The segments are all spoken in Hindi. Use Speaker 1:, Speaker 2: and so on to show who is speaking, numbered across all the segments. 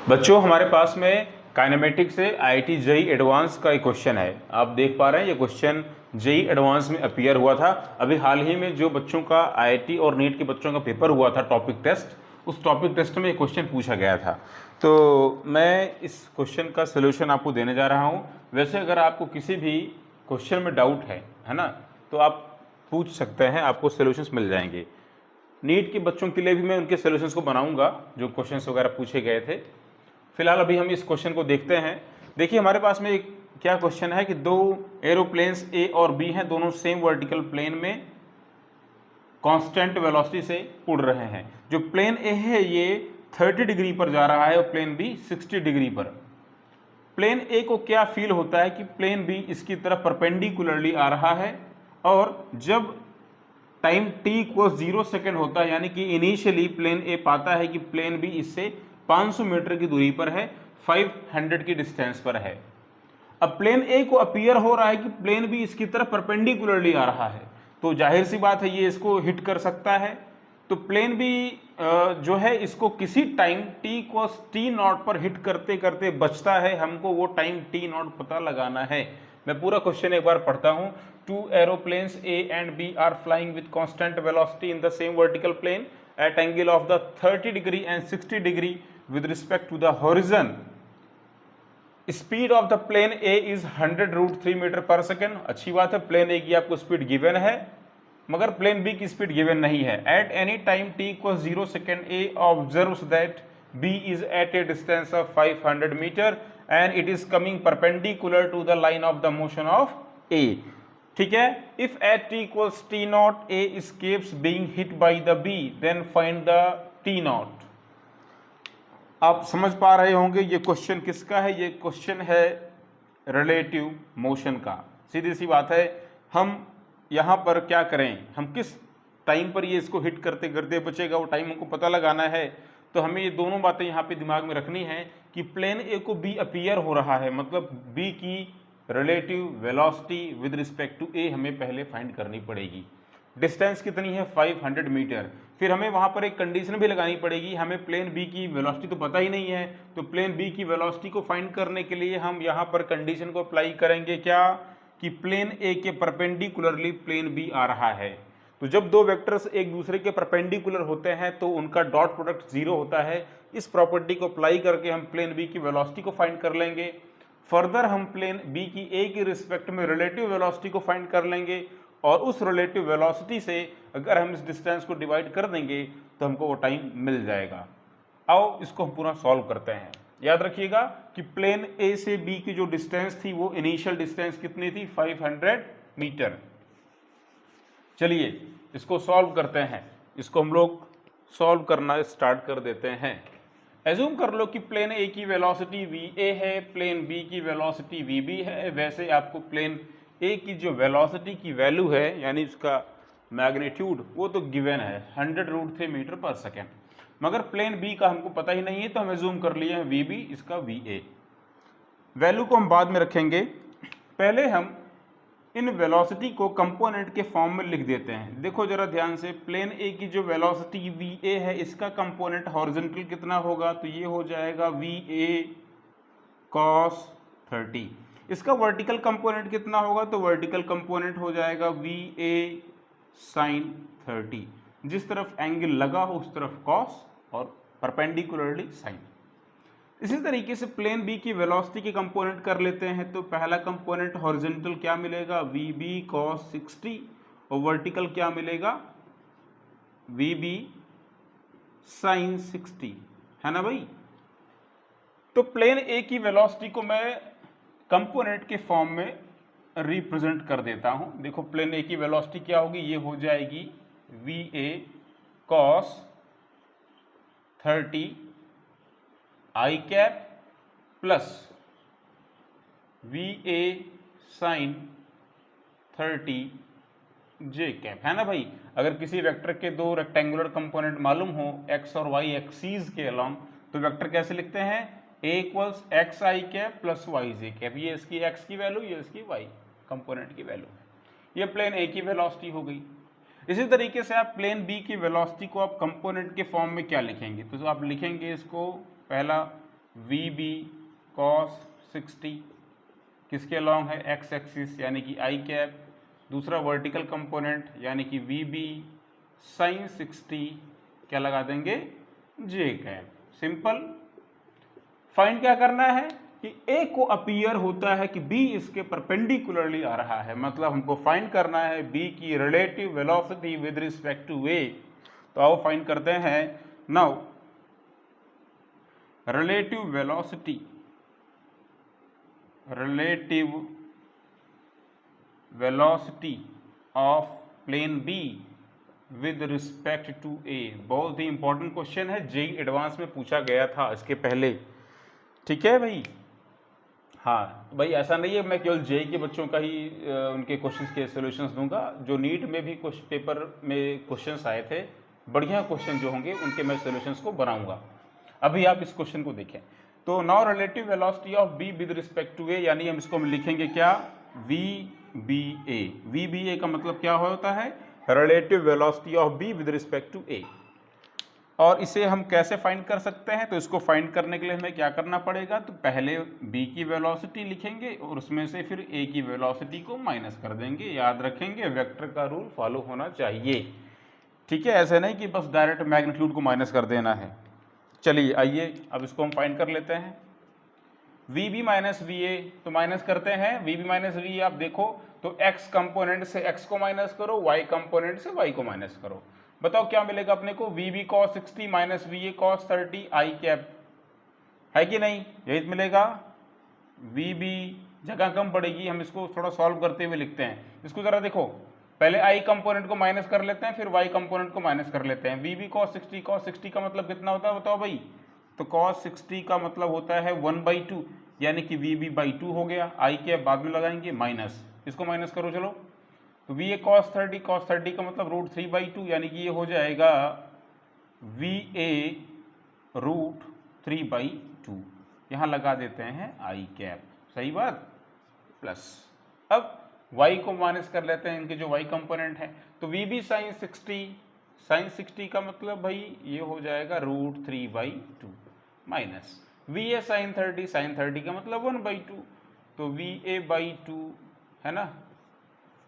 Speaker 1: बच्चों हमारे पास में काइनेमेटिक्स से आईआईटी जेईई एडवांस का एक क्वेश्चन है। आप देख पा रहे हैं ये क्वेश्चन जेईई एडवांस में अपीयर हुआ था। अभी हाल ही में जो बच्चों का आईआईटी और नीट के बच्चों का पेपर हुआ था टॉपिक टेस्ट, उस टॉपिक टेस्ट में ये क्वेश्चन पूछा गया था। तो मैं इस क्वेश्चन का सोल्यूशन आपको देने जा रहा हूँ। वैसे अगर आपको किसी भी क्वेश्चन में डाउट है ना, तो आप पूछ सकते हैं, आपको सोल्यूशंस मिल जाएंगे। नीट के बच्चों के लिए भी मैं उनके सोल्यूशंस को बनाऊंगा जो क्वेश्चंस वगैरह पूछे गए थे। फिलहाल अभी हम इस क्वेश्चन को देखते हैं। देखिए हमारे पास में एक क्या क्वेश्चन है कि दो एरोप्लेन्स ए और बी हैं, दोनों सेम वर्टिकल प्लेन में कांस्टेंट वेलोसिटी से उड़ रहे हैं। जो प्लेन ए है ये 30 डिग्री पर जा रहा है और प्लेन बी 60 डिग्री पर। प्लेन ए को क्या फील होता है कि प्लेन बी इसकी तरफ परपेंडिकुलरली आ रहा है, और जब टाइम टी को 0 सेकेंड होता है, यानी कि इनिशियली प्लेन ए पाता है कि प्लेन बी इससे 500 मीटर की दूरी पर है, 500 की डिस्टेंस पर है। अब प्लेन ए को अपीयर हो रहा है कि प्लेन बी इसकी तरफ परपेंडिकुलरली आ रहा है, तो जाहिर सी बात है ये इसको हिट कर सकता है। तो प्लेन बी जो है इसको किसी टाइम टी को टी नॉट पर हिट करते करते बचता है। हमको वो टाइम टी नॉट पता लगाना है। मैं पूरा क्वेश्चन एक बार पढ़ता हूं। Two aeroplanes A and B are flying with constant velocity in the same vertical plane at angle of the 30 degree and 60 degree with respect to the horizon. Speed of the plane A is 100√3 metre पर सेकेंड। अच्छी बात है, प्लेन ए की आपको स्पीड गिवन है, मगर प्लेन बी की स्पीड गिवन नहीं है। At any time T equal 0 second A observes that B is at a distance of 500 meter and it is coming perpendicular to the line of the motion of A. ठीक है, if at T equals T naught A escapes being hit by the B, then find the T naught. आप समझ पा रहे होंगे ये क्वेश्चन किसका है। ये क्वेश्चन है रिलेटिव मोशन का। सीधी सी बात है, हम यहाँ पर क्या करें, हम किस टाइम पर ये इसको हिट करते करते बचेगा, वो टाइम हमको पता लगाना है। तो हमें ये दोनों बातें यहाँ पे दिमाग में रखनी है कि प्लेन ए को बी अपीयर हो रहा है, मतलब बी की relative velocity with respect to A हमें पहले फाइंड करनी पड़ेगी। डिस्टेंस कितनी है, 500 मीटर। फिर हमें वहां पर एक कंडीशन भी लगानी पड़ेगी, हमें प्लेन बी की वेलोसिटी तो पता ही नहीं है, तो प्लेन बी की वेलोसिटी को फाइंड करने के लिए हम यहां पर कंडीशन को अप्लाई करेंगे क्या, कि प्लेन ए के परपेंडिकुलरली प्लेन बी आ रहा है। तो जब दो वेक्टर्स एक दूसरे के परपेंडिकुलर होते हैं तो उनका डॉट प्रोडक्ट 0 होता है। इस प्रॉपर्टी को अप्लाई करके हम प्लेन बी की वेलोसिटी को फाइंड कर लेंगे। फर्दर हम प्लेन बी की ए की रिस्पेक्ट में रिलेटिव वेलोसिटी को फाइंड कर लेंगे, और उस रिलेटिव वेलोसिटी से अगर हम इस डिस्टेंस को डिवाइड कर देंगे तो हमको वो टाइम मिल जाएगा। आओ इसको हम पूरा सॉल्व करते हैं। याद रखिएगा कि प्लेन ए से बी की जो डिस्टेंस थी वो इनिशियल डिस्टेंस कितनी थी, 500 मीटर। चलिए इसको सॉल्व करते हैं। इसको हम लोग सॉल्व करना स्टार्ट कर देते हैं। एज्यूम कर लो कि प्लेन ए की वेलोसिटी वी ए है, प्लेन बी की वेलोसिटी वी बी है। वैसे आपको प्लेन ए की जो वेलोसिटी की वैल्यू है, यानी उसका मैग्नीट्यूड, वो तो गिवन है 100√3 मीटर पर सेकेंड, मगर प्लेन बी का हमको पता ही नहीं है, तो हम एज्यूम कर लिए हैं वी बी, इसका वी ए। वैल्यू को हम बाद में रखेंगे। पहले हम इन वेलोसिटी को कंपोनेंट के फॉर्म में लिख देते हैं। देखो जरा ध्यान से, प्लेन ए की जो वेलोसिटी वी ए है, इसका कंपोनेंट हॉरिजॉन्टल कितना होगा, तो ये हो जाएगा वी ए कॉस 30। इसका वर्टिकल कंपोनेंट कितना होगा, तो वर्टिकल कंपोनेंट हो जाएगा वी ए साइन 30। जिस तरफ एंगल लगा हो उस तरफ कॉस और परपेंडिकुलरली साइन। इसी तरीके से प्लेन बी की वेलोसिटी के कंपोनेंट कर लेते हैं। तो पहला कंपोनेंट हॉरिजॉन्टल क्या मिलेगा, वी बी कॉस 60, और वर्टिकल क्या मिलेगा, वी बी साइन 60, है ना भाई। तो प्लेन ए की वेलोसिटी को मैं कंपोनेंट के फॉर्म में रिप्रेजेंट कर देता हूं। देखो प्लेन ए की वेलोसिटी क्या होगी, ये हो जाएगी V A cos 30 I cap plus V A sine 30 J cap, है ना भाई। अगर किसी वेक्टर के दो रेक्टेंगुलर कंपोनेंट मालूम हो एक्स और वाई एक्सीज के अलोंग, तो वेक्टर कैसे लिखते हैं, ए इक्वल्स एक्स आई कैप प्लस वाई जे कैप। ये इसकी एक्स की वैल्यू, ये इसकी वाई कंपोनेंट की वैल्यू है। ये प्लेन ए की वेलोसिटी हो गई। इसी तरीके से आप प्लेन बी की वेलोसिटी को आप कंपोनेंट के फॉर्म में क्या लिखेंगे, तो आप लिखेंगे इसको, पहला वी बी कॉस 60 किसके अलॉन्ग है, एक्स एक्सिस यानी कि आई कैप। दूसरा वर्टिकल कंपोनेंट यानी कि वी बी साइन 60 क्या लगा देंगे, जे कैप। सिंपल। फाइंड क्या करना है कि ए को अपीयर होता है कि बी इसके परपेंडिकुलरली आ रहा है, मतलब हमको फाइंड करना है बी की relative velocity with respect to A. तो आओ फाइंड करते हैं। Now relative velocity of plane B with respect to A, बहुत ही इंपॉर्टेंट क्वेश्चन है, जेईई एडवांस में पूछा गया था इसके पहले। ठीक है भाई। हाँ भाई, ऐसा नहीं है मैं केवल जेईई के बच्चों का ही उनके क्वेश्चंस के सॉल्यूशंस दूंगा, जो नीट में भी कुछ पेपर में क्वेश्चंस आए थे, बढ़िया क्वेश्चन जो होंगे उनके मैं सॉल्यूशंस को बनाऊंगा। अभी आप इस क्वेश्चन को देखें। तो now relative velocity of B with respect to A, यानी हम इसको लिखेंगे क्या, V B A. V B A का मतलब क्या होता है, relative velocity of B with respect to A. और इसे हम कैसे फाइंड कर सकते हैं, तो इसको फाइंड करने के लिए हमें क्या करना पड़ेगा, तो पहले b की वेलोसिटी लिखेंगे और उसमें से फिर a की वेलोसिटी को माइनस कर देंगे। याद रखेंगे वेक्टर का रूल फॉलो होना चाहिए। ठीक है, ऐसे नहीं कि बस डायरेक्ट मैग्नीट्यूड को माइनस कर देना है। चलिए आइए अब इसको हम फाइंड कर लेते हैं। V B minus V A, तो माइनस करते हैं V B minus V A. आप देखो तो x कंपोनेंट से x को माइनस करो, y कंपोनेंट से y को माइनस करो। बताओ क्या मिलेगा अपने को, V B cos 60 minus V A cos 30 I cap, है कि नहीं, यही मिलेगा। वी बी जगह कम पड़ेगी, हम इसको थोड़ा सॉल्व करते हुए लिखते हैं। इसको जरा देखो, पहले आई कंपोनेंट को माइनस कर लेते हैं, फिर वाई कंपोनेंट को माइनस कर लेते हैं। वी बी कॉस 60 का मतलब कितना होता है बताओ भाई, तो कॉस 60 का मतलब होता है 1/2, यानी कि वी बी बाई 2 हो गया। आई कैप बाद में लगाएंगे, माइनस, इसको माइनस करो चलो, तो वी ए कॉस 30 का मतलब √3/2, यानी कि ये हो जाएगा वी ए √3/2। यहाँ लगा देते हैं आई कैप, सही बात, प्लस। अब y को माइनस कर लेते हैं, इनके जो y कंपोनेंट है, तो वी बी साइन 60 का मतलब भाई ये हो जाएगा √3/2 माइनस वी ए साइन 30 का मतलब 1/2, तो वी ए बाई 2 है ना,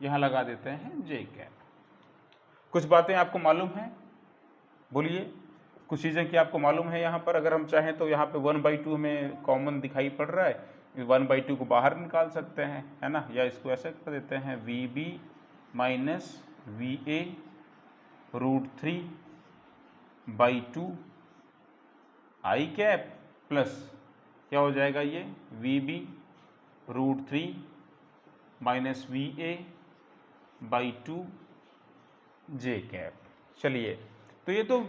Speaker 1: यहाँ लगा देते हैं जे कैप। कुछ बातें आपको मालूम है, बोलिए, कुछ चीज़ें कि आपको मालूम है यहाँ पर। अगर हम चाहें तो यहाँ पे 1/2 में कॉमन दिखाई पड़ रहा है, 1/2 को बाहर निकाल सकते हैं, है ना, या इसको ऐसे कर देते हैं V B minus V A √3/2 I cap plus क्या हो जाएगा ये V B √3 minus V A by 2 J cap. चलिए, तो ये तो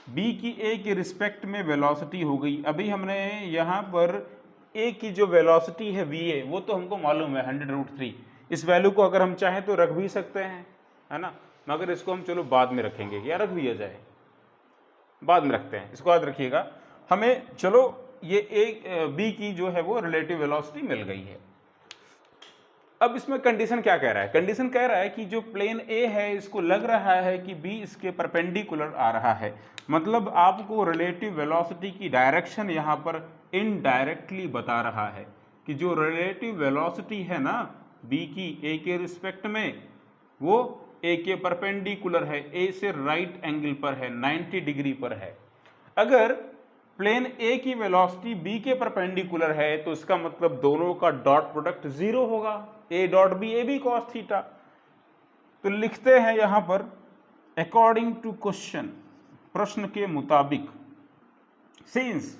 Speaker 1: b की a के रिस्पेक्ट में वेलोसिटी हो गई। अभी हमने यहाँ पर a की जो वेलोसिटी है va, वो तो हमको मालूम है 100√3। इस वैल्यू को अगर हम चाहें तो रख भी सकते हैं, है ना, मगर इसको हम चलो बाद में रखेंगे, या रख दिया जाए, बाद में रखते हैं, इसको याद रखिएगा। हमें चलो ये b की जो है वो रिलेटिव वेलोसिटी मिल गई है। अब इसमें कंडीशन क्या कह रहा है, कंडीशन कह रहा है कि जो प्लेन ए है इसको लग रहा है कि बी इसके परपेंडिकुलर आ रहा है, मतलब आपको रिलेटिव वेलोसिटी की डायरेक्शन यहाँ पर इनडायरेक्टली बता रहा है कि जो रिलेटिव वेलोसिटी है ना बी की ए के रिस्पेक्ट में, वो ए के परपेंडिकुलर है, ए से राइट एंगल पर है, 90 डिग्री पर है। अगर प्लेन ए की वेलोसिटी बी के परपेंडिकुलर है तो इसका मतलब दोनों का डॉट प्रोडक्ट 0 होगा, A dot B A B cos theta. तो लिखते हैं यहां पर अकॉर्डिंग टू क्वेश्चन, प्रश्न के मुताबिक, सिंस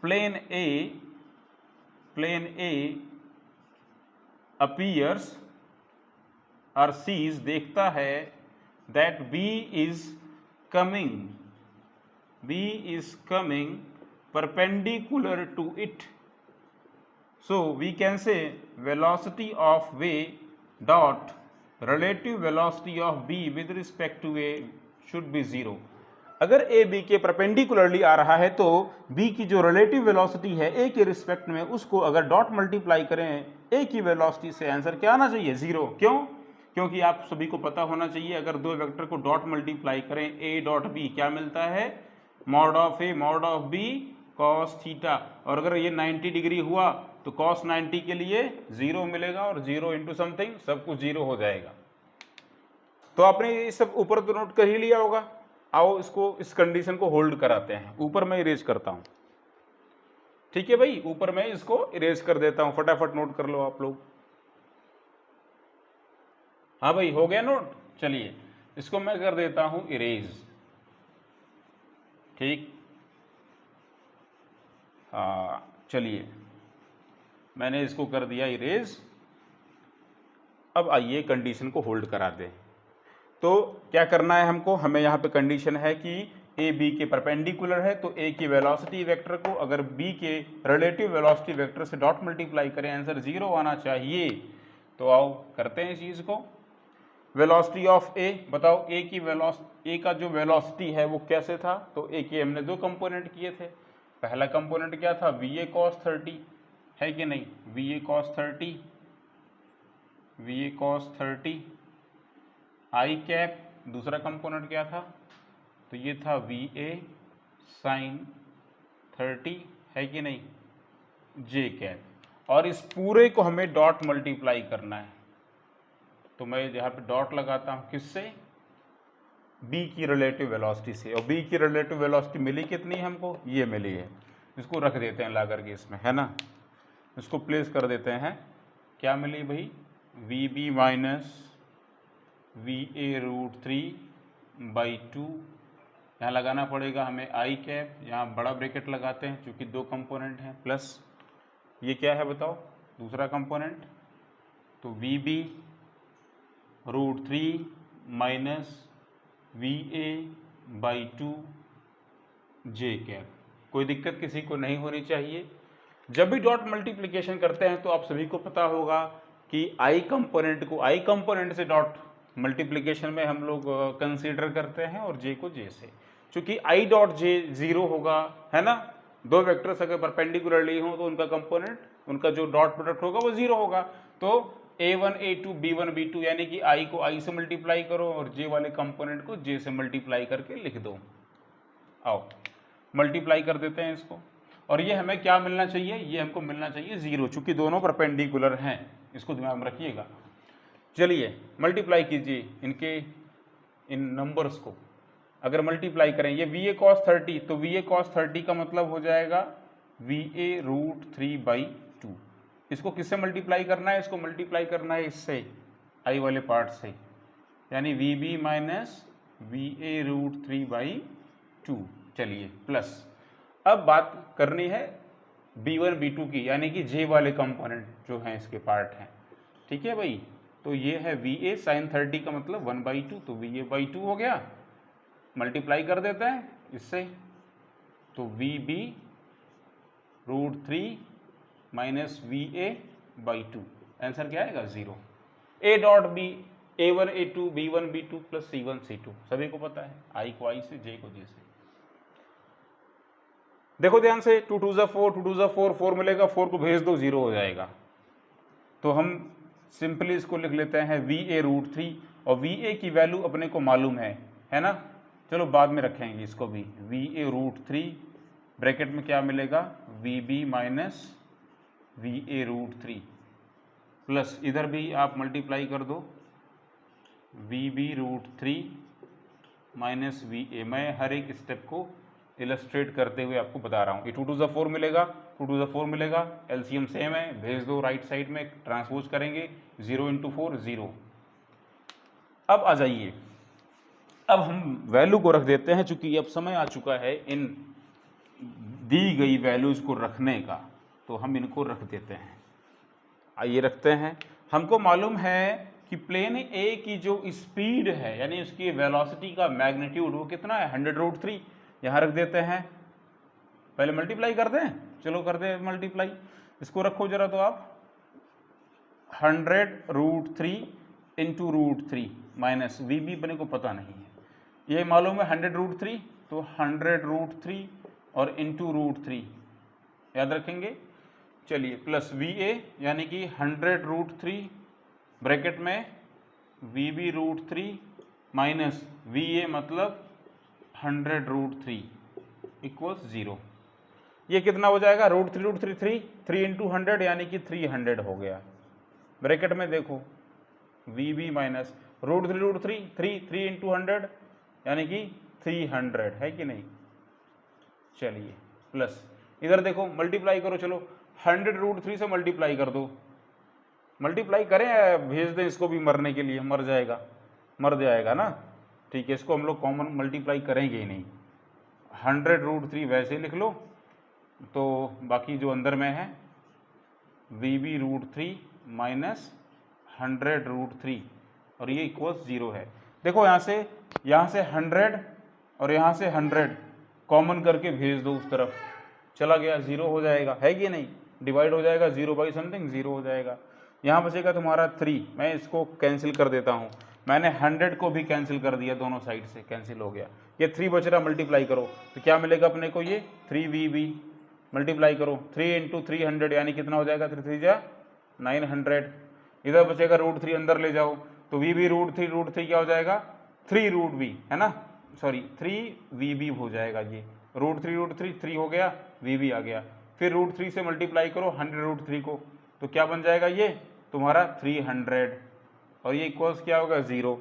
Speaker 1: प्लेन ए अपीयर्स और सीज देखता है that B is coming perpendicular to it, so we can say velocity of wave dot relative velocity of b with respect to a should be 0। अगर a b के परपेंडिकुलरली आ रहा है तो b की जो रिलेटिव वेलोसिटी है a के रिस्पेक्ट में, उसको अगर डॉट मल्टीप्लाई करें a की वेलोसिटी से, आंसर क्या आना चाहिए 0। क्यों? क्योंकि आप सभी को पता होना चाहिए अगर दो वेक्टर को डॉट मल्टीप्लाई करें a डॉट b क्या मिलता है, mod of a mod of b cos theta, और अगर ये 90 डिग्री हुआ तो कॉस 90 के लिए 0 मिलेगा, और 0 इंटू समथिंग सब कुछ 0 हो जाएगा। तो आपने ये सब ऊपर तो नोट कर ही लिया होगा। आओ इसको, इस कंडीशन को होल्ड कराते हैं। ऊपर मैं इरेज करता हूं, ठीक है भाई, ऊपर मैं इसको इरेज कर देता हूं, फटाफट नोट कर लो आप लोग। हाँ भाई, हो गया नोट। चलिए इसको मैं कर देता हूं इरेज, ठीक। हाँ चलिए, मैंने इसको कर दिया इरेज। अब आइए कंडीशन को होल्ड करा दें। तो क्या करना है हमको, हमें यहाँ पे कंडीशन है कि ए बी के परपेंडिकुलर है, तो ए की वेलोसिटी वेक्टर को अगर बी के रिलेटिव वेलोसिटी वेक्टर से डॉट मल्टीप्लाई करें, आंसर 0 आना चाहिए। तो आओ करते हैं इस चीज़ को। वेलोसिटी ऑफ ए, बताओ ए की वेलोसिटी, ए का जो वेलोसिटी है वो कैसे था, तो ए के हमने दो कंपोनेंट किए थे। पहला कंपोनेंट क्या था, वी ए कॉस 30, है कि नहीं, we A cos 30, we A cos 30 I cap. दूसरा कंपोनेंट क्या था, तो ये था वी ए साइन 30, है कि नहीं, जे कैप। और इस पूरे को हमें डॉट मल्टीप्लाई करना है, तो मैं यहाँ पे डॉट लगाता हूँ, किससे, बी की रिलेटिव वेलोसिटी से। और बी की रिलेटिव वेलोसिटी मिली कितनी हमको, ये मिली है। इसको रख देते हैं ला करके इसमें, है ना, इसको प्लेस कर देते हैं। क्या मिली भाई, V B minus V A root 3/2, यहाँ लगाना पड़ेगा हमें आई कैप, यहाँ बड़ा ब्रैकेट लगाते हैं क्योंकि दो कंपोनेंट हैं, प्लस ये क्या है बताओ, दूसरा कंपोनेंट, तो V B root 3 minus V A by 2 J cap. कोई दिक्कत किसी को नहीं होनी चाहिए। जब भी डॉट मल्टीप्लिकेशन करते हैं तो आप सभी को पता होगा कि आई कंपोनेंट को आई कंपोनेंट से डॉट मल्टीप्लिकेशन में हम लोग कंसीडर करते हैं, और जे को जे से, चूंकि आई डॉट जे 0 होगा, है ना। दो वेक्टर्स अगर परपेंडिकुलरली हो तो उनका कंपोनेंट, उनका जो डॉट प्रोडक्ट होगा वो 0 होगा। तो a1 a2 b1 b2 यानी कि आई को आई से मल्टीप्लाई करो और जे वाले कंपोनेंट को जे से मल्टीप्लाई करके लिख दो। आओ मल्टीप्लाई कर देते हैं इसको, और ये हमें क्या मिलना चाहिए, ये हमको मिलना चाहिए 0, चूंकि दोनों परपेंडिकुलर हैं, इसको दिमाग में रखिएगा। चलिए मल्टीप्लाई कीजिए इनके, इन नंबर्स को अगर मल्टीप्लाई करें, ये वी ए कॉस 30, तो वी ए कॉस 30 का मतलब हो जाएगा वी ए रूट 3/2। इसको किससे मल्टीप्लाई करना है, इसको मल्टीप्लाई करना है इससे, आई वाले पार्ट से, यानी V B minus V A root 3/2। चलिए प्लस, अब बात करनी है b1 b2 की, यानी कि जे वाले कंपोनेंट जो हैं इसके पार्ट हैं, ठीक है भाई। तो ये है वी ए साइन 30 का मतलब 1/2, तो वी ए बाई 2 हो गया। मल्टीप्लाई कर देते हैं इससे, तो V B root 3 minus V A by 2, answer क्या आएगा 0। ए dot B, a1 a2 b1 b2 plus c1 c2, सभी को पता है, आई को आई से, जे को जे से। देखो ध्यान से, 2 2 4, 2 2 4, 4 मिलेगा, 4 को भेज दो 0 हो जाएगा। तो हम सिंपली इसको लिख लेते हैं वी ए रूट 3, और वी ए की वैल्यू अपने को मालूम है ना, चलो बाद में रखेंगे इसको भी। वी ए रूट 3 ब्रैकेट में क्या मिलेगा, V B minus V A root 3 plus इधर भी आप मल्टीप्लाई कर दो, V B root 3 minus V A. मैं हर एक स्टेप को इलस्ट्रेट करते हुए आपको बता रहा हूँ। ये 2 2 4 मिलेगा, 2 2 4 मिलेगा, एलसीएम सेम है, भेज दो राइट साइड में, ट्रांसपोज करेंगे, 0 × 4 0। अब आ जाइए, अब हम वैल्यू को रख देते हैं, चूंकि अब समय आ चुका है इन दी गई वैल्यूज को रखने का, तो हम इनको रख देते हैं। आइए रखते हैं। हमको मालूम है कि प्लेन ए की जो स्पीड है, यानी उसकी वेलोसिटी का मैग्नीट्यूड वो कितना है, 100√3। यहाँ रख देते हैं, पहले मल्टीप्लाई कर दें, चलो कर दें मल्टीप्लाई। इसको रखो जरा तो आप, 100√3 इंटू √3 माइनस वी बी अपने को पता नहीं है, ये मालूम है 100√3, तो 100√3 और इंटू √3 याद रखेंगे। चलिए प्लस वी ए यानी कि 100√3 ब्रैकेट में V B √3 minus V A मतलब 100√3 इक्वल्स 0। ये कितना हो जाएगा, √3 3 इंटू 100 यानी कि 300 हो गया। ब्रैकेट में देखो VB माइनस √3 3 इंटू 100 यानी कि 300 है कि नहीं। चलिए प्लस इधर देखो मल्टीप्लाई करो, चलो 100 √3 से मल्टीप्लाई कर दो, मल्टीप्लाई करें, भेज दें इसको भी मरने के लिए, मर जाएगा ना। ठीक है, इसको हम लोग कॉमन मल्टीप्लाई करेंगे ही नहीं। 100 √3 वैसे लिख लो, तो बाकी जो अंदर में है VB √3 माइनस 100 √3 और ये इक्वल्स 0 है। देखो यहाँ से 100 और यहाँ से 100 कॉमन करके भेज दो उस तरफ, चला गया, 0 हो जाएगा, है कि नहीं, डिवाइड हो जाएगा 0 बाई समथिंग, 0 हो जाएगा। यहाँ बचेगा तुम्हारा 3, मैं इसको कैंसिल कर देता हूँ, मैंने 100 को भी कैंसिल कर दिया, दोनों साइड से कैंसिल हो गया, ये 3 बच रहा, मल्टीप्लाई करो तो क्या मिलेगा अपने को, ये 3VB मल्टीप्लाई करो 3 इंटू 300 यानी कितना हो जाएगा, 3 3 जा 900, इधर बचेगा √3 अंदर ले जाओ तो VB √3 क्या हो जाएगा 3√V है ना, सॉरी 3VB हो जाएगा, ये √3 3 हो गया, VB आ गया, फिर √3 से मल्टीप्लाई करो 100 √3 को तो क्या बन जाएगा ये तुम्हारा 300 और ये इक्वल्स क्या होगा 0।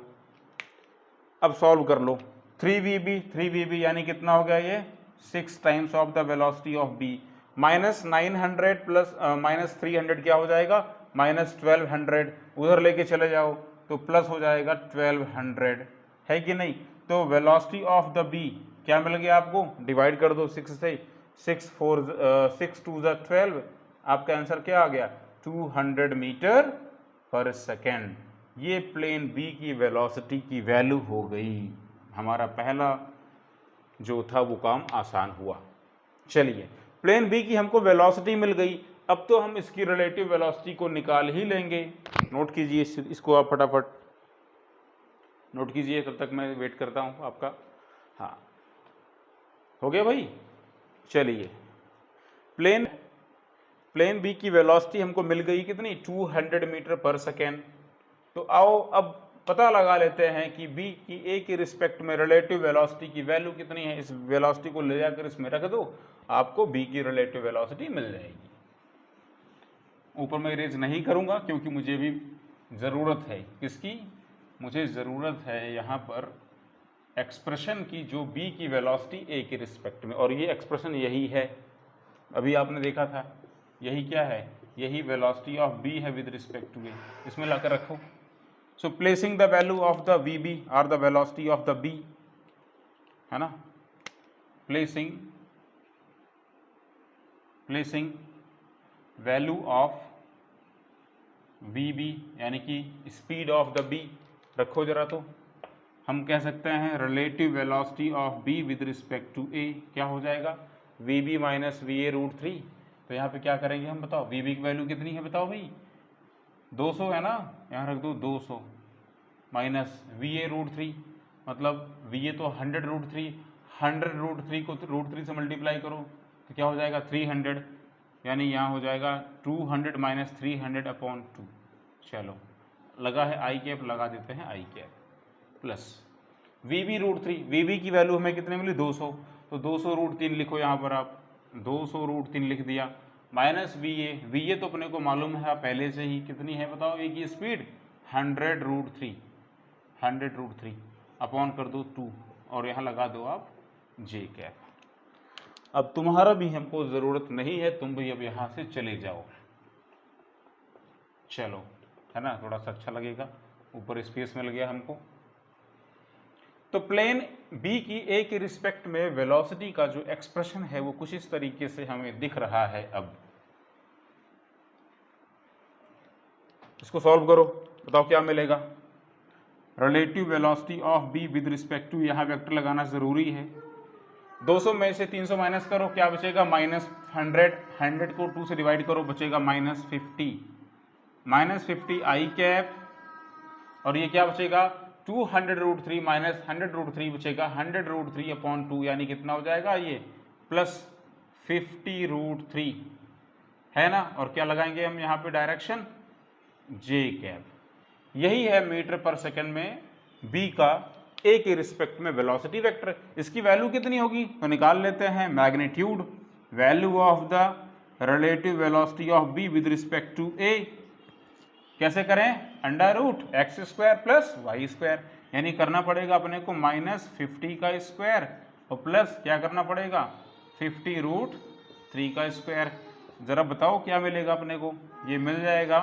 Speaker 1: अब सॉल्व कर लो, 3VB यानी कितना हो गया ये 6 times of the velocity of B minus 900 plus minus 300 क्या हो जाएगा माइनस 1200, उधर लेके चले जाओ तो प्लस हो जाएगा 1200, है कि नहीं। तो वेलोसिटी ऑफ द B क्या मिल गया आपको, डिवाइड कर दो 6 से, 6 2 12, आपका आंसर क्या आ गया 200 मीटर पर सेकेंड। ये प्लेन B की वेलोसिटी की वैल्यू हो गई। हमारा पहला जो था वो काम आसान हुआ। चलिए प्लेन B की हमको वेलोसिटी मिल गई, अब तो हम इसकी रिलेटिव वेलोसिटी को निकाल ही लेंगे। नोट कीजिए इसको, आप फटाफट नोट कीजिए, तब तक मैं वेट करता हूँ आपका। हाँ हो गया भाई। चलिए प्लेन B की वेलोसिटी हमको मिल गई कितनी 200 मीटर पर सेकेंड। तो आओ अब पता लगा लेते हैं कि B की A के रिस्पेक्ट में रिलेटिव वेलोसिटी की वैल्यू कितनी है। इस वेलोसिटी को ले जाकर इसमें रख दो, आपको B की रिलेटिव वेलोसिटी मिल जाएगी। ऊपर मैं इरेज नहीं करूंगा क्योंकि मुझे भी ज़रूरत है किसकी, मुझे ज़रूरत है यहाँ पर एक्सप्रेशन की जो B की वेलोसिटी A के रिस्पेक्ट में, और ये एक्सप्रेशन यही है, अभी आपने देखा था, यही क्या है, यही वेलोसिटी ऑफ B है विद रिस्पेक्ट टू A, इसमें लाकर रखो। So placing the value of the VB और the velocity of the B, है ना, प्लेसिंग वैल्यू ऑफ VB यानी कि स्पीड ऑफ द B रखो जरा, तो हम कह सकते हैं relative velocity of B with respect to A क्या हो जाएगा VB माइनस VA √3। तो यहाँ पे क्या करेंगे हम, बताओ VB की वैल्यू कितनी है, बताओ भाई 200 है ना, यहाँ रख दो 200 माइनस VA √3, मतलब VA तो 100 √3, 100 √3 को √3 से मल्टीप्लाई करो तो क्या हो जाएगा 300, यानी यहाँ हो जाएगा 200 माइनस 300 अपॉन 2। चलो लगा है आई कैप, लगा देते हैं आई कैप प्लस VB √3, VB की वैल्यू हमें कितने मिली 200, तो 200 √3 लिखो यहाँ पर आप, 200 √3 लिख दिया, माइनस VA तो अपने को मालूम है पहले से ही, कितनी है बताओ A की स्पीड 100 √3 अपॉन कर दो 2 और यहाँ लगा दो आप J कैप। अब तुम्हारा भी हमको ज़रूरत नहीं है, तुम भी अब यहाँ से चले जाओ, चलो, है ना, थोड़ा सा अच्छा लगेगा, ऊपर स्पेस मिल गया हमको। तो प्लेन B की A के रिस्पेक्ट में वेलोसिटी का जो एक्सप्रेशन है वो कुछ इस तरीके से हमें दिख रहा है। अब इसको सॉल्व करो, बताओ क्या मिलेगा, relative velocity of B with respect to, यहाँ वेक्टर लगाना ज़रूरी है, 200 में से 300 माइनस करो, क्या बचेगा माइनस 100 को 2 से डिवाइड करो, बचेगा माइनस 50 आई कैप, और ये क्या बचेगा 200 √3 माइनस 100 √3 बचेगा 100 √3 अपॉन 2, यानी कितना हो जाएगा ये प्लस 50 √3, है ना। और क्या लगाएंगे हम यहाँ पे डायरेक्शन J कैप। यही है मीटर पर सेकंड में B का A के रिस्पेक्ट में वेलोसिटी वेक्टर। इसकी वैल्यू कितनी होगी तो निकाल लेते हैं, magnitude value of the relative velocity of B with respect to A. कैसे करें? Under root x square plus y square, यानी करना पड़ेगा अपने को -50 का स्क्वायर और प्लस क्या करना पड़ेगा 50 रूट 3 का स्क्वायर। ज़रा बताओ क्या मिलेगा अपने को? ये मिल जाएगा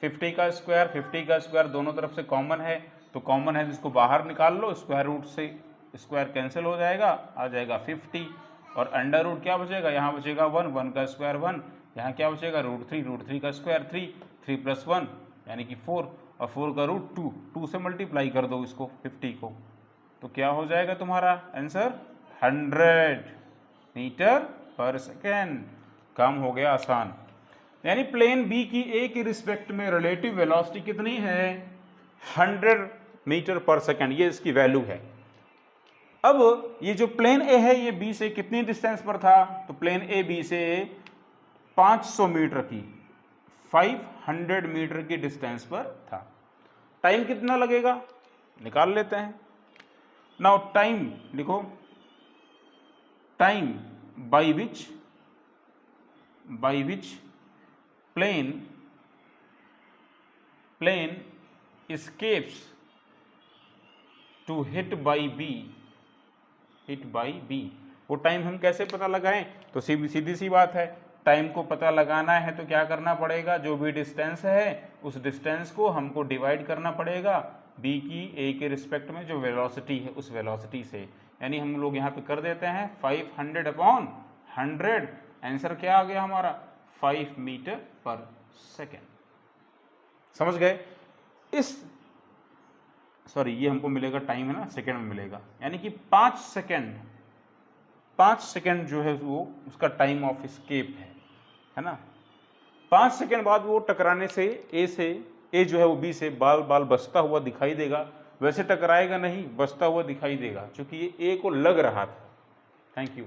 Speaker 1: 50 का स्क्वायर दोनों तरफ से कॉमन है, तो कॉमन है जिसको बाहर निकाल लो, स्क्वायर रूट से स्क्वायर कैंसिल हो जाएगा, आ जाएगा 50 और अंडर रूट क्या बचेगा? यहाँ बचेगा 1 का स्क्वायर 1, यहाँ क्या बचेगा रूट थ्री का स्क्वायर 3 + 1 यानी कि 4 और 4 का रूट 2 से मल्टीप्लाई कर दो इसको 50 को, तो क्या हो जाएगा तुम्हारा आंसर 100 मीटर पर सेकेंड। काम हो गया आसान। यानी प्लेन बी की ए के रिस्पेक्ट में रिलेटिव वेलोसिटी कितनी है? 100 मीटर पर सेकेंड, ये इसकी वैल्यू है। अब ये जो प्लेन ए है ये बी से कितनी डिस्टेंस पर था? तो प्लेन ए बी से 500 मीटर की 500 मीटर की डिस्टेंस पर था। टाइम कितना लगेगा निकाल लेते हैं। नाउ टाइम लिखो, time by which plane escapes to hit by B, वो टाइम हम कैसे पता लगाएं? तो सीधी सी बात है, टाइम को पता लगाना है तो क्या करना पड़ेगा? जो भी डिस्टेंस है उस डिस्टेंस को हमको डिवाइड करना पड़ेगा बी की ए के रिस्पेक्ट में जो वेलोसिटी है उस वेलोसिटी से, यानी हम लोग यहाँ पे कर देते हैं 500/100। आंसर क्या आ गया हमारा? 5 मीटर पर सेकेंड। समझ गए? ये हमको मिलेगा टाइम है ना, सेकेंड में मिलेगा, यानी कि 5 सेकेंड जो है वो उसका टाइम ऑफ एस्केप है ना। 5 सेकेंड बाद वो टकराने से ए जो है वो बी से बाल बचता हुआ दिखाई देगा। वैसे टकराएगा नहीं, बचता हुआ दिखाई देगा क्योंकि ये ए को लग रहा था। Thank you.